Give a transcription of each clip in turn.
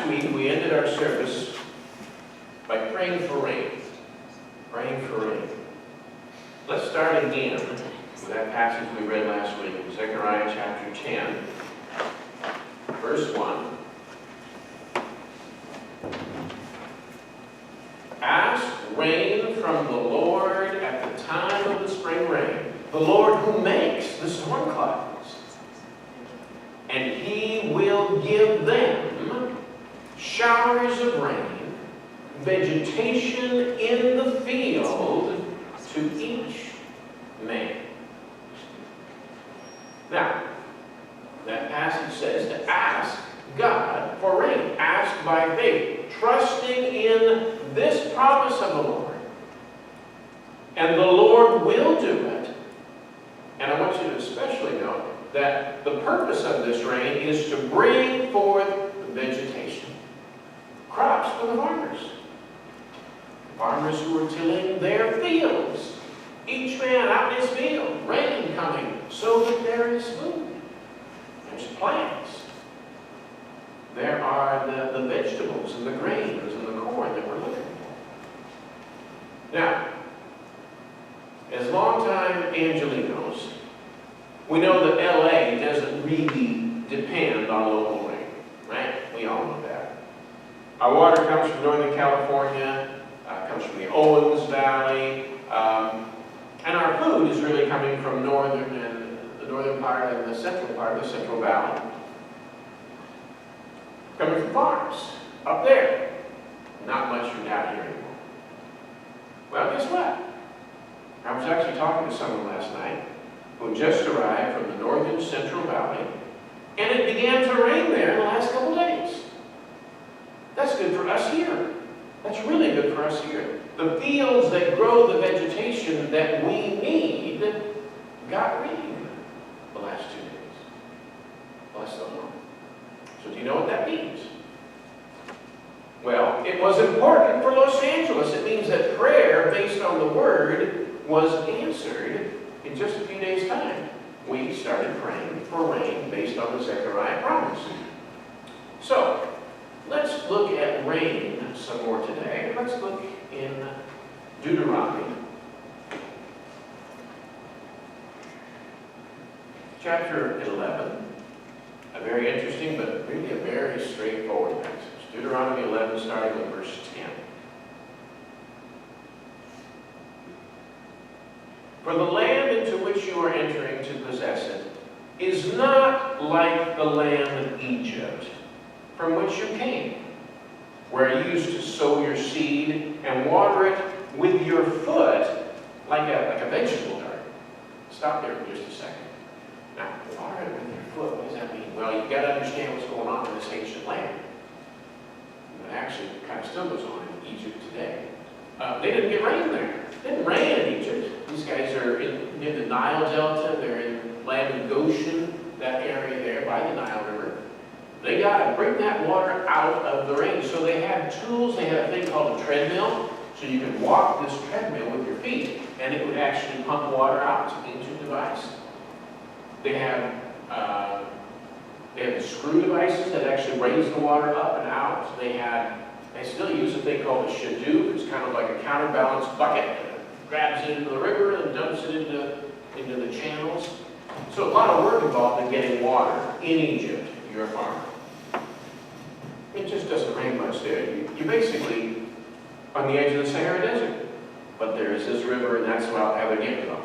week we ended our service by praying for rain. Praying for rain. Let's start again with that passage we read last week, Zechariah chapter 10, verse 1. Ask rain from the Lord at the time of the spring rain, the Lord who makes the storm clouds. And he will give them showers of rain, vegetation in the field to each man. Now, that passage says to ask God for rain. Ask by faith, trusting in this promise of the Lord. And the Lord will do it. And I want you to especially note that the purpose of this rain is to bring forth vegetation. Crops for the farmers. Farmers who are tilling their fields. Each man out in his field. Rain coming so that there is food. There's plants. There are the vegetables and the grains and the corn that we're looking for. Now, as longtime Angelinos, we know that LA doesn't really depend on local rain, right? We all know that. Our water comes from Northern California, comes from the Owens Valley, and our food is really coming from the northern part and the central part of the Central Valley. Coming from farms, up there. Not much from down here anymore. Well, guess what? I was actually talking to someone last night who just arrived from the northern Central Valley, and it began to rain there in the last couple days. That's good for us here. That's really good for us here. The fields that grow the vegetation that we need got rain the last 2 days. Bless the Lord. So do you know what that means? Well, it was important for Los Angeles. It means that prayer based on the Word was answered in just a few days' time. We started praying for rain based on the Zechariah promise. So, let's look at rain some more today. Let's look in Deuteronomy. Chapter 11. A very interesting, but really a very straightforward passage. Deuteronomy 11, starting with verse 10. For the land into which you are entering to possess it is not like the land of Egypt, from which you came, where you used to sow your seed and water it with your foot like a vegetable garden. Stop there for just a second. Now, water it with your foot, what does that mean? Well, you've got to understand what's going on in this ancient land. It actually kind of still goes on in Egypt today. They didn't get rain there. It didn't rain in Egypt. These guys are near the Nile Delta. They're in land of Goshen, that area there by the Nile River. They got to bring that water out of the rain. So they had tools. They had a thing called a treadmill. So you could walk this treadmill with your feet, and it would actually pump water out. It's an ancient device. They have the screw devices that actually raise the water up and out. They still use a thing called a shadoof. It's kind of like a counterbalance bucket that grabs it into the river and dumps it into the channels. So a lot of work involved in getting water in Egypt if you're a farmer. It just doesn't rain much there. You're basically on the edge of the Sahara Desert. But there is this river, and that's how they're getting it.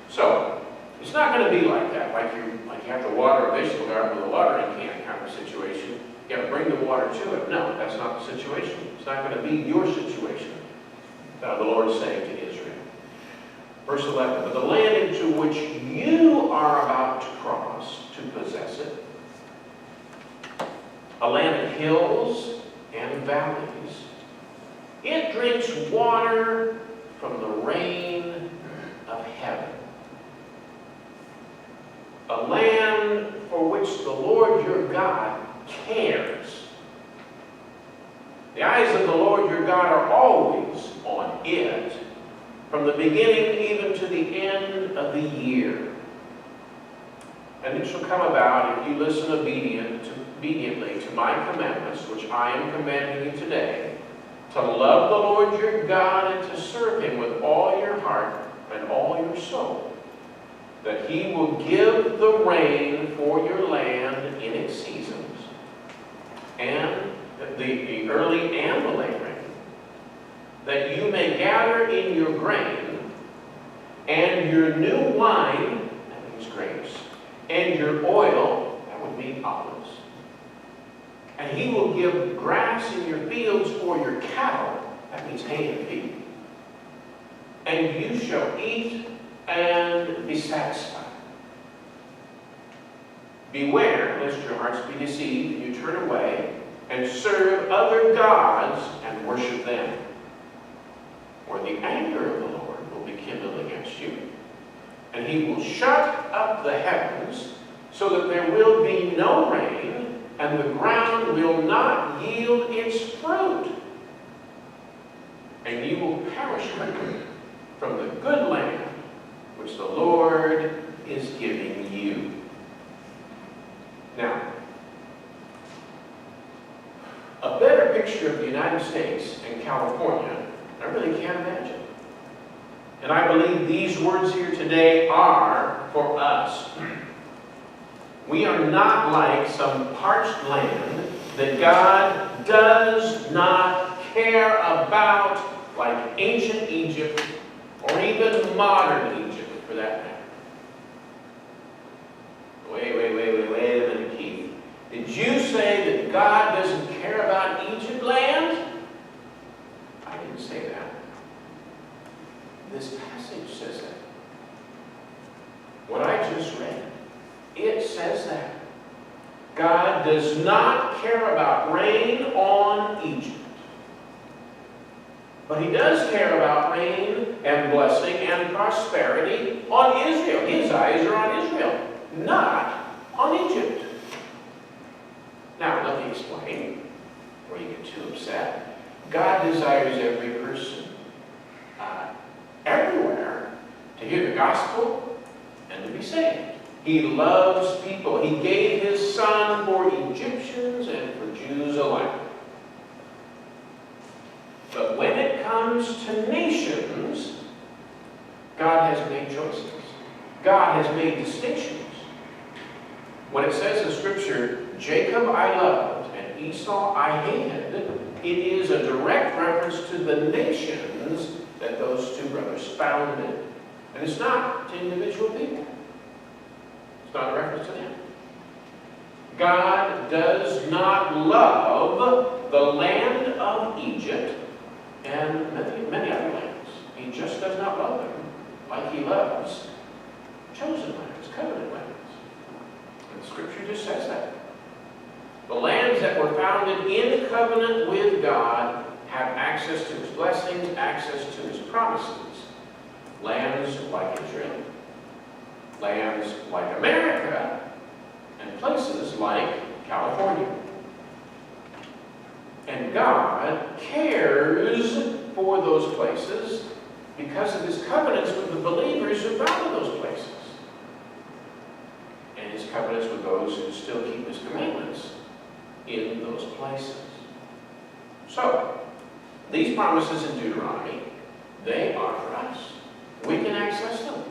So it's not going to be like that, like you have to water a vegetable garden with a watering can kind of situation. You have to bring the water to it. No, that's not the situation. It's not going to be your situation. The Lord is saying to Israel. Verse 11, but the land into which you are about to cross to possess it, a land of hills and valleys, it drinks water from the rain of heaven. A land for which the Lord your God cares. The eyes of the Lord your God are always on it, from the beginning even to the end of the year. And it shall come about, if you listen obediently to my commandments, which I am commanding you today, to love the Lord your God and to serve him with all your heart and all your soul, that he will give the rain for your land in its seasons, and the early and the late rain, that you may gather in your grain, and your new wine, that means grapes, and your oil, that would mean olives. And he will give grass in your fields for your cattle, that means hay and feed. And you shall eat and be satisfied. Beware lest your hearts be deceived and you turn away and serve other gods and worship them. Or the anger of the Lord will be kindled against you, and he will shut up the heavens so that there will be no rain, and the ground will not yield its fruit. And you will perish from the good land which the Lord is giving you. Now, a better picture of the United States and California, I really can't imagine. And I believe these words here today are for us. We are not like some parched land that God does not care about, like ancient Egypt or even modern Egypt for that matter. Wait a minute, Keith. Did you say that God doesn't care about Egypt land? I didn't say that. This passage says that. What I just read, it says that. God does not care about rain on Egypt. But he does care about rain and blessing and prosperity on Israel. His eyes are on Israel, not on Egypt. Now, let me explain, before you get too upset. God desires every person everywhere to hear the gospel and to be saved. He loves people. He gave his son for Egyptians and for Jews alike. But when it comes to nations, God has made choices. God has made distinctions. When it says in Scripture, Jacob I loved and Esau I hated, it is a direct reference to the nations that those two brothers founded. And it's not to individual people. It's not a reference to them. God does not love the land of Egypt and many other lands. He just does not love them like he loves chosen lands, covenant lands. And Scripture just says that. The lands that were founded in covenant with God have access to his blessings, access to his promises. Lands like Israel, lands like America, and places like California. And God cares for those places because of his covenants with the believers who founded those places. And his covenants with those who still keep his commandments in those places. So, these promises in Deuteronomy, they are for us. We can access them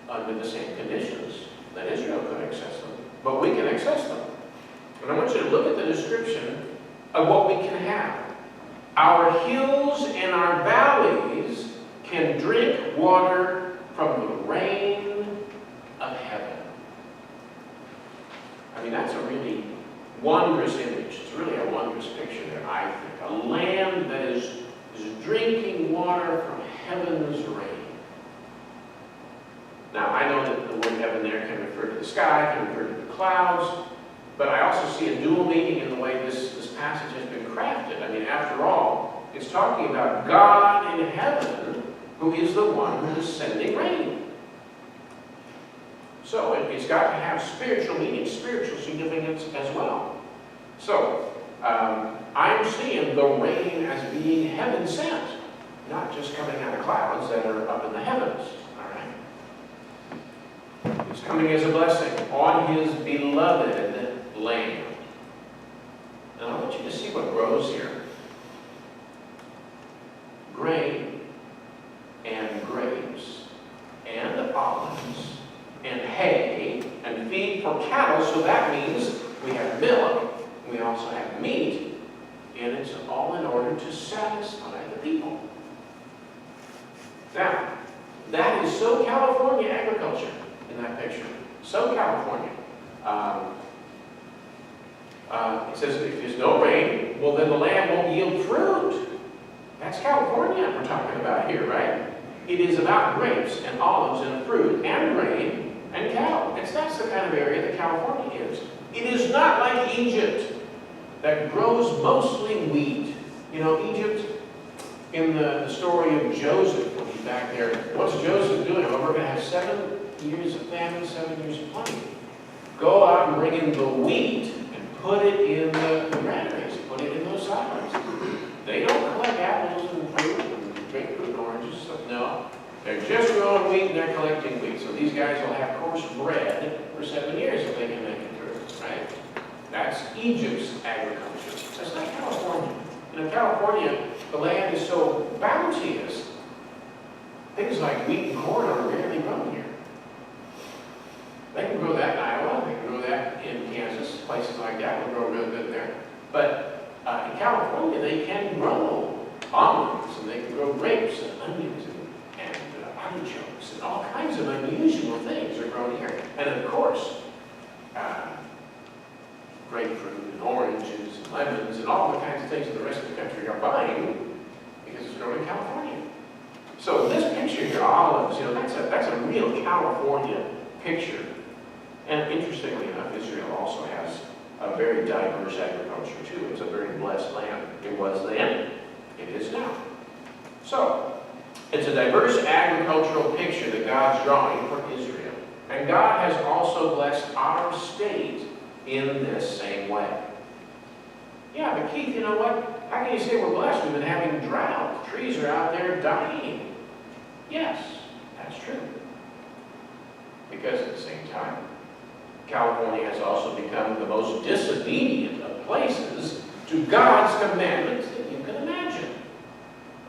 under the same conditions that Israel could access them. But we can access them. And I want you to look at the description of what we can have. Our hills and our valleys can drink water from the rain of heaven. I mean, that's a really wondrous image. It's really a wondrous picture there, I think. A land that is drinking water from heaven's rain. Now, I know that the word heaven there can refer to the sky, can refer to the clouds, but I also see a dual meaning in the way this passage has been crafted. I mean, after all, it's talking about God in heaven, who is the one who is sending rain. So it's got to have spiritual meaning, spiritual significance as well. So I'm seeing the rain as being heaven sent, not just coming out of clouds that are up in the heavens. All right. It's It's coming as a blessing on his beloved land. And I want you to see what grows here. Grain and grapes and olives and hay and feed for cattle. So that means we have milk, we also have meat, and it's all in order to satisfy the people. Now, that is so California agriculture in that picture. So California. It says if there's no rain, well then the land won't yield fruit. That's California we're talking about here, right? It is about grapes and olives and fruit and grain and cattle. That's the kind of area that California is. It is not like Egypt that grows mostly wheat. You know, Egypt, in the story of Joseph, when he's back there, what's Joseph doing? Well, we're going to have 7 years of famine, 7 years of plenty. Go out and bring in the wheat and put it in the granaries, put it in those silos. They don't collect apples and fruit and grapefruit and oranges. So no, they're just growing wheat and they're collecting wheat. So these guys will have coarse bread for 7 years if they can make it through, right? That's Egypt's agriculture. That's not California. In California, the land is so bounteous. Things like wheat and corn are rarely grown here. They can grow that in Iowa, they can grow that in Kansas, places like that will grow real good there. But in California, they can grow almonds, and they can grow grapes and onions and artichokes, and all kinds of unusual things are grown here. And of course, grapefruit and oranges and lemons and all the kinds of things that the rest of the country are buying because it's grown in California. So this picture here, olives, you know, that's a real California picture. And interestingly enough, Israel also has a very diverse agriculture too. It's a very blessed land. It was then, it is now. So, it's a diverse agricultural picture that God's drawing for Israel. And God has also blessed our state in this same way. Yeah, but Keith, you know what? How can you say we're blessed? We've been having drought. Trees are out there dying. Yes, that's true. Because at the same time, California has also become the most disobedient of places to God's commandments that you can imagine.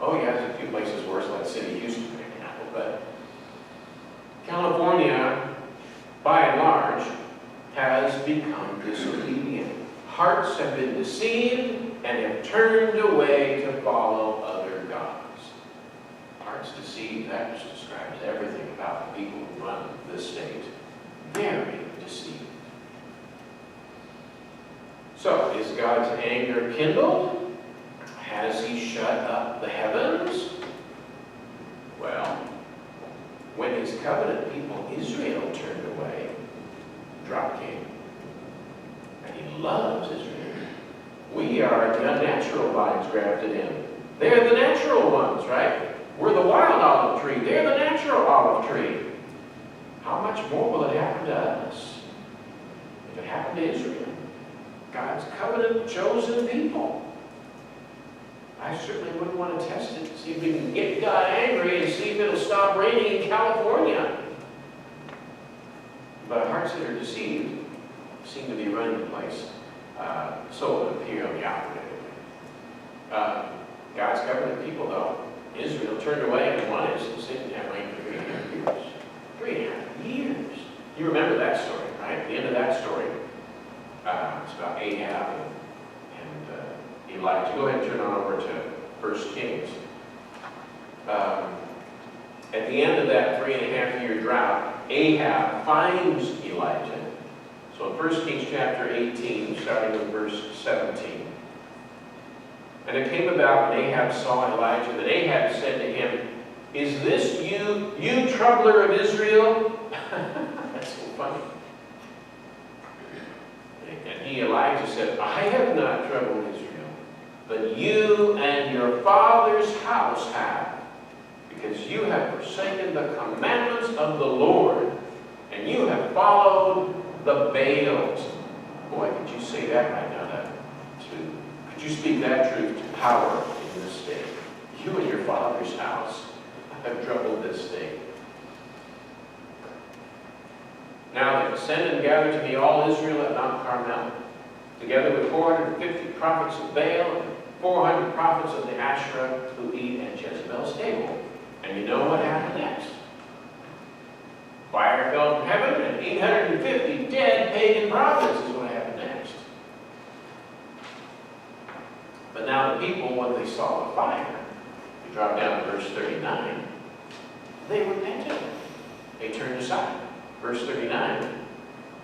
Oh yeah, there's a few places worse, like City Houston, for example, but California, by and large, has become disobedient. Hearts have been deceived and have turned away to follow other gods. Hearts deceived, that just describes everything about the people who run this state. Very deceived. So, is God's anger kindled? Has he shut up the heavens? Well, when his covenant people, Israel, turned away, drought came. And he loves Israel. We are the unnatural vines grafted in. They're the natural ones, right? We're the wild olive tree. They're the natural olive tree. How much more will it happen to us if it happened to Israel? God's covenant chosen people. I certainly wouldn't want to test it to see if we can get God angry and see if it'll stop raining in California. But hearts that are deceived seem to be running the place. So it would appear on the outside. God's covenant people, though, Israel turned away in one instance. They didn't have rain for 3.5 years. 3.5 years. You remember that story, right? The end of that story. It's about Ahab and Elijah. Go ahead and turn on over to 1 Kings. At the end of that 3.5-year drought, Ahab finds Elijah. So in 1 Kings chapter 18, starting with verse 17. And it came about when Ahab saw Elijah that Ahab said to him, "Is this you troubler of Israel?" That's so funny. And Elijah said, "I have not troubled Israel, but you and your father's house have, because you have forsaken the commandments of the Lord, and you have followed the Baals." Boy, could you say that right now? Could you speak that truth to power in this state? You and your father's house have troubled this state. Now they ascended and gathered to me all Israel at Mount Carmel, together with 450 prophets of Baal and 400 prophets of the Asherah who eat at Jezebel's table. And you know what happened next? Fire fell from heaven, and 850 dead pagan prophets is what happened next. But now the people, when they saw the fire, we drop down to verse 39, they repented. They turned aside. Verse 39.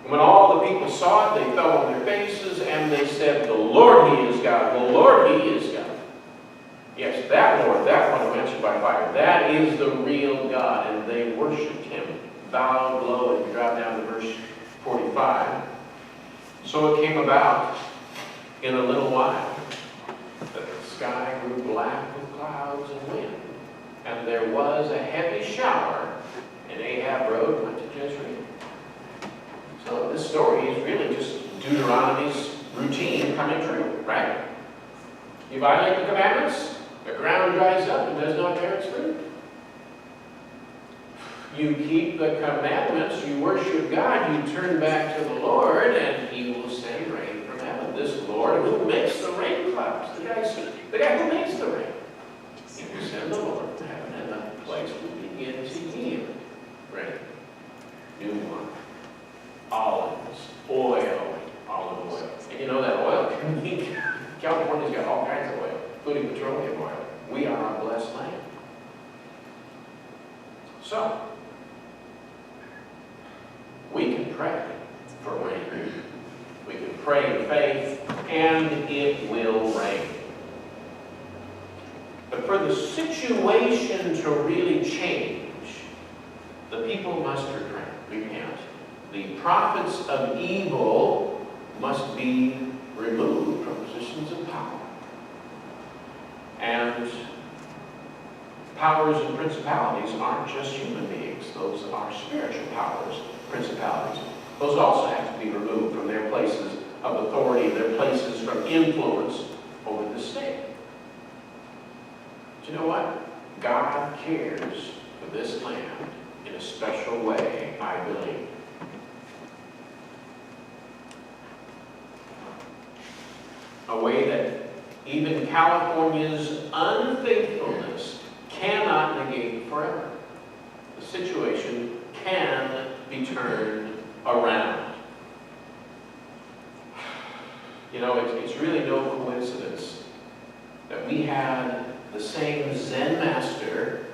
When all the people saw it, they fell on their faces, and they said, "The Lord, He is God. The Lord, He is God." Yes, that Lord, that one mentioned by fire, that is the real God, and they worshipped Him, bowed low, and you drop down to verse 45. So it came about in a little while that the sky grew black with clouds and wind, and there was a heavy shower, and Ahab rode and went to Jezreel. So this story is really just Deuteronomy's routine coming true, right? You violate the commandments, the ground dries up and does not bear its fruit. You keep the commandments, you worship God, you turn back to the Lord, and He will send rain from heaven. This Lord who makes the rain clouds, the guy who makes the rain, He will send the Lord from heaven, and the place will begin to yield rain. New wine, olives, oil, olive oil. And you know that oil, California's got all kinds of oil, including petroleum oil. We are a blessed land. So, we can pray for rain. We can pray in faith, and it will rain. But for the situation to really change, the people must repent. The prophets of evil must be removed from positions of power. And powers and principalities aren't just human beings. Those are spiritual powers, principalities. Those also have to be removed from their places of authority, their places from influence over the state. But you know what? God cares for this land in a special way, I believe. A way that even California's unfaithfulness cannot negate forever. The situation can be turned around. You know, it's really no coincidence that we had the same Zen master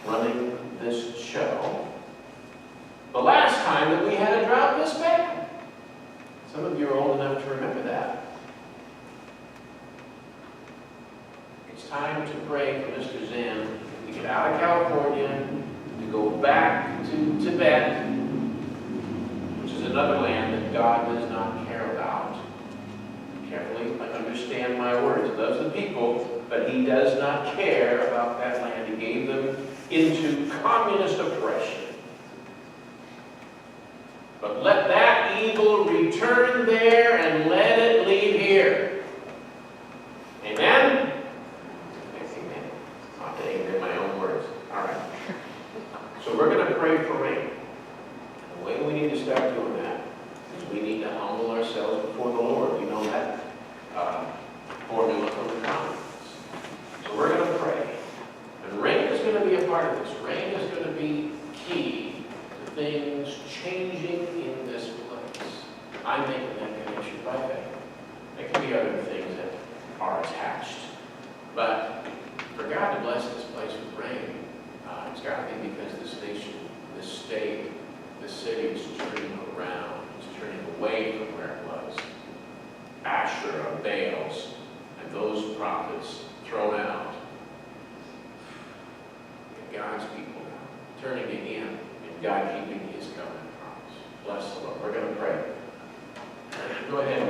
running this show the last time that we had a drought this bad. Some of you are old enough to remember that. It's time to pray for Mr. Zen to get out of California, to go back to Tibet, which is another land that God does not care about. Carefully understand my words. He loves the people, but He does not care about that land. He gave them into communist oppression. But let that evil return there and let it leave here. Amen? Amen. I'm saying in my own words. All right. So we're going to pray for rain. The way we need to start doing that is we need to humble ourselves before the Lord. You know that formula from the comments. So we're going to pray. And rain is going to be a part of this. Rain is going to be key to things changing in this place. I'm making that connection by faith. There can be other things that are attached. But for God to bless this place with rain, it's got to be because this nation, this state, this city is turning around. It's turning away from where it was. Asherah, Baals, and those prophets thrown out. And God's people now turning to Him and God keeping His covenant promise. Bless the Lord. We're going to pray. Go ahead.